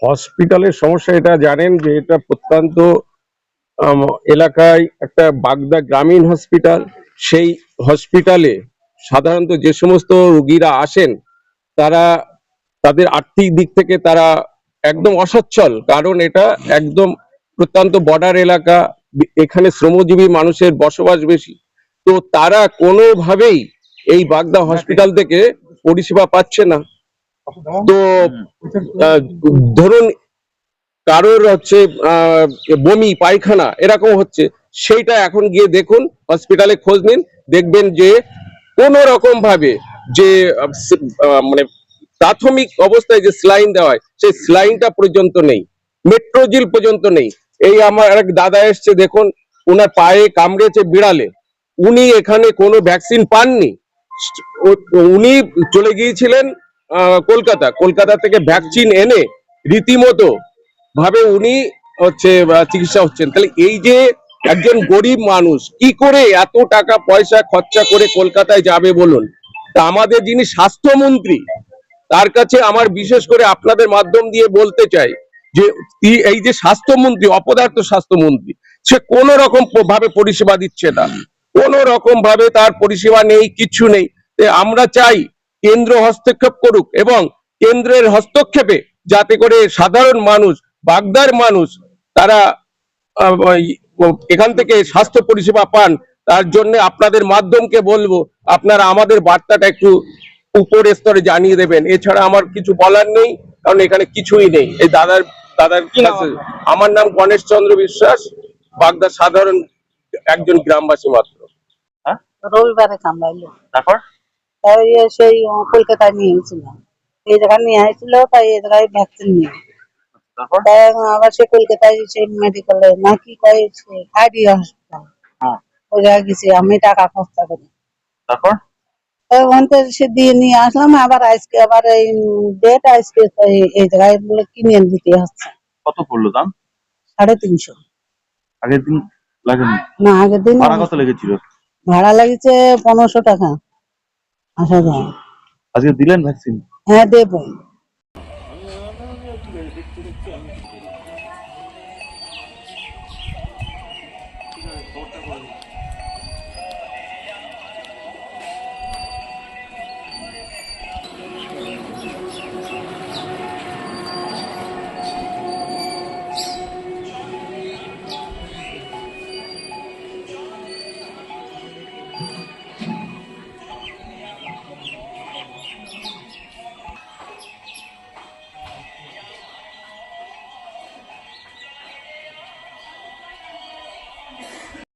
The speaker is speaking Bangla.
হসপিটালের সমস্যা এটা জানেন যে এটা প্রত্যন্ত আম, এলাকায় একটা বাগদা গ্রামীণ হসপিটাল। সেই হসপিটালে সাধারণত যে সমস্ত রোগীরা আসেন তারা তাদের আর্থিক দিক থেকে তারা একদম অসচ্ছল, কারণ এটা একদম প্রত্যন্ত বর্ডার এলাকা, এখানে শ্রমজীবী মানুষের বসবাস বেশি। তো তারা কোনোভাবেই এই বাগদা হসপিটাল থেকে পরিষেবা পাচ্ছে না। তো আহ, ধরুন কারোর হচ্ছে বমি পায়খানা এরকম হচ্ছে, সেইটা এখন গিয়ে দেখুন, হসপিটালে খোঁজ নিন, দেখবেন যে কোনো রকম ভাবে যে মানে প্রাথমিক অবস্থায় যে স্লাইন দেওয়া হয় সেই স্লাইনটা পর্যন্ত নেই, মেট্রোজিল পর্যন্ত নেই। এই আমার এক দাদা এসছে, দেখুন ওনার পায়ে কামড়েছে বিড়ালে, উনি এখানে কোনো ভ্যাকসিন পাননি। উনি চলে গিয়েছিলেন কলকাতা থেকে ভ্যাকসিন এনে রীতিমতো ভাবে উনি হচ্ছে চিকিৎসা হচ্ছেন। তাহলে এই যে একজন গরিব মানুষ কি করে এত টাকা পয়সা খরচা করে কলকাতায় যাবে বলুন? তা আমাদের যিনি স্বাস্থ্যমন্ত্রী, তার কাছে আমার বিশেষ করে আপনাদের মাধ্যম দিয়ে বলতে চাই যে এই যে স্বাস্থ্যমন্ত্রী, অপদার্থ স্বাস্থ্যমন্ত্রী, সে কোন রকম ভাবে পরিষেবা দিচ্ছে না, কোন রকম ভাবে তার পরিষেবা নেই, কিছু নেই। আমরা চাই কেন্দ্র হস্তক্ষেপ করুক, এবং কেন্দ্রের হস্তক্ষেপে যাতে করে সাধারণ মানুষ, বাগদার মানুষ, তারা এখান থেকে স্বাস্থ্য পরিষেবা পান। তার জন্য আপনাদের মাধ্যমকে বলবো আপনারা আমাদের বার্তাটা একটু উপরের স্তরে জানিয়ে দেবেন। এছাড়া আমার কিছু বলার নেই, কারণ এখানে কিছুই নেই। এই দাদার দাদার কাছে আমার নাম গণেশ চন্দ্র বিশ্বাস, বাগদা সাধারণ একজন গ্রামবাসী মাত্র। রবিবারে কামড়াইলো, তারপর তাই সেই কলকাতায় নিয়ে গেছিল, এই জায়গায় নিয়ে আসছিল, তাই এই জায়গায় ভ্যাকসিন নিয়ে তাই আবার সে কলকাতায় সেই মেডিকেলে নাকি কয় আইডি হসপিটাল, ওই জায়গায় গেছি আমি টাকা খরচা করি। তারপর ওখান থেকে সে দিয়ে নিয়ে আসলাম, আবার আজকে আবার এই ডেট আজকে এই জায়গায় বলে কিনে দিতে হচ্ছে। কত পড়লো দাম? 350। আগের দিন লাগেনি? না, আগের দিন ভাড়া কত লেগেছিল? ভাড়া লাগছে 1500 টাকা আসা যায়। আজকে দিলেন ভ্যাকসিন? হ্যাঁ, দেবো। খবরটা করে